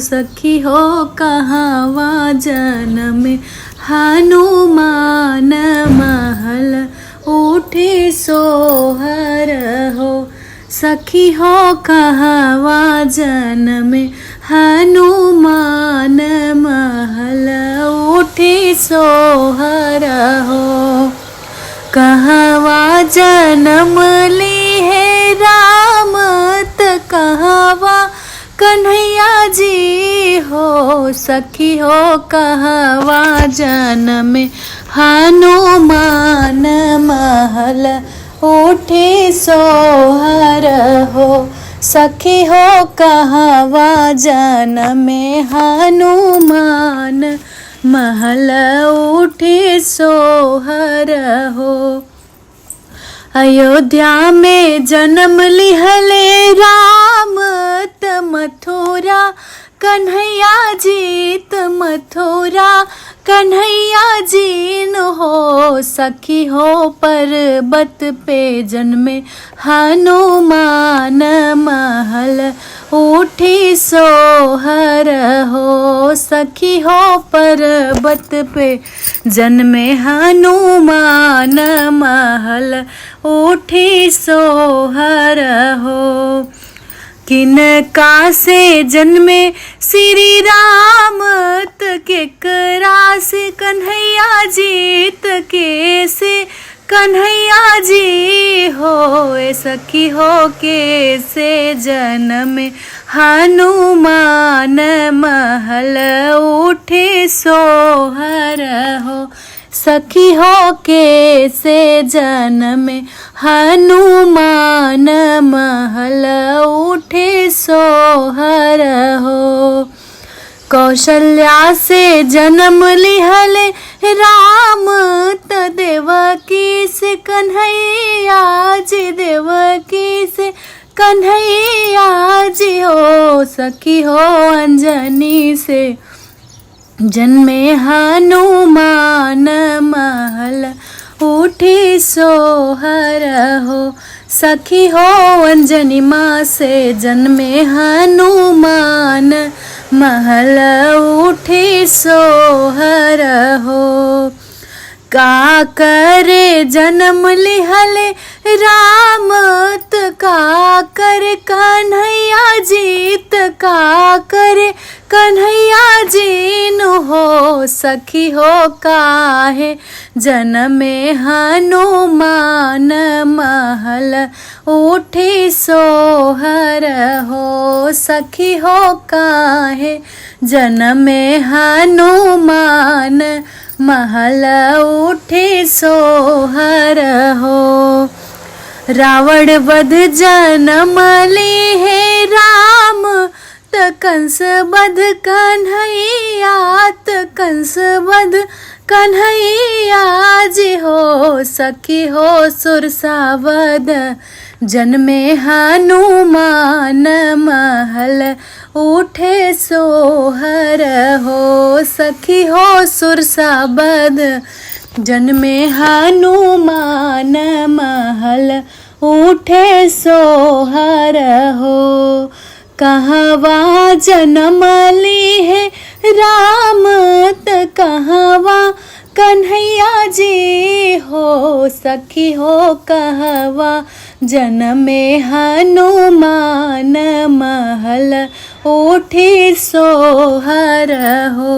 सखी हो कहवा जन्मे हनुमान महल उठे सोहर हो। सखी हो कहवा जन्मे हनुमान महल उठे सोहर हो। कहवा जन्म ली है राम त कहवा कन्हैया जी हो। सखी हो कहवा जन्मे हनुमान महल उठे सोहर हो। सखी हो कहवा जन्मे हनुमान महल उठे सोहर हो। अयोध्या में जन्म लिहले राम त मथुरा कन्हैया जी त मथुरा कन्हैया जी न हो। सखी हो पर्वत पे जन्मे हनुमान महल उठी सोहर हो। सखी हो पर्वत पे जन्मे हनुमान महल उठी सोहर हो। किनका से जन्मे श्री राम त केकरा से कन्हैया जी त के से कन्हैया जी हो। सखी हो के से जन्मे हनुमान महल उठे सोहर हो। सखी हो के से जन्मे हनुमान महल उठे सोहर हो। कौशल्या से जन्म लिहले राम त देवकी से कन्हैया जी देवकी से कन्हैया जी हो। सखी हो अंजनी से जन्मे हनुमान महल उठी सोहर हो। सखी हो अंजनी माँ से जन्मे हनुमान महल उठी सोहर हो। का करे जन्म लिहले राम त का करे कन्हैया जी त का करे कन्हैया जी न हो। सखी हो काहे जन्मे हनुमान महल उठे सोहर हो। सखी हो काहे जन्मे हनुमान महल उठे सोहर हो। रावण वध जन्म ली है राम त कंस बध कन्हैया त कंस बध कन्हैया जी हो। सखी हो सुरसा वध जन्मे हनुमान महल उठे सोहर हो। सखी हो सुरसा वध जन्मे हनुमान महल उठे सोहर हो। कहवा जन्म ली है राम त कहवा कन्हैया जी हो। सखी हो कहवा जन्मे हनुमान महल उठी सोहर हो।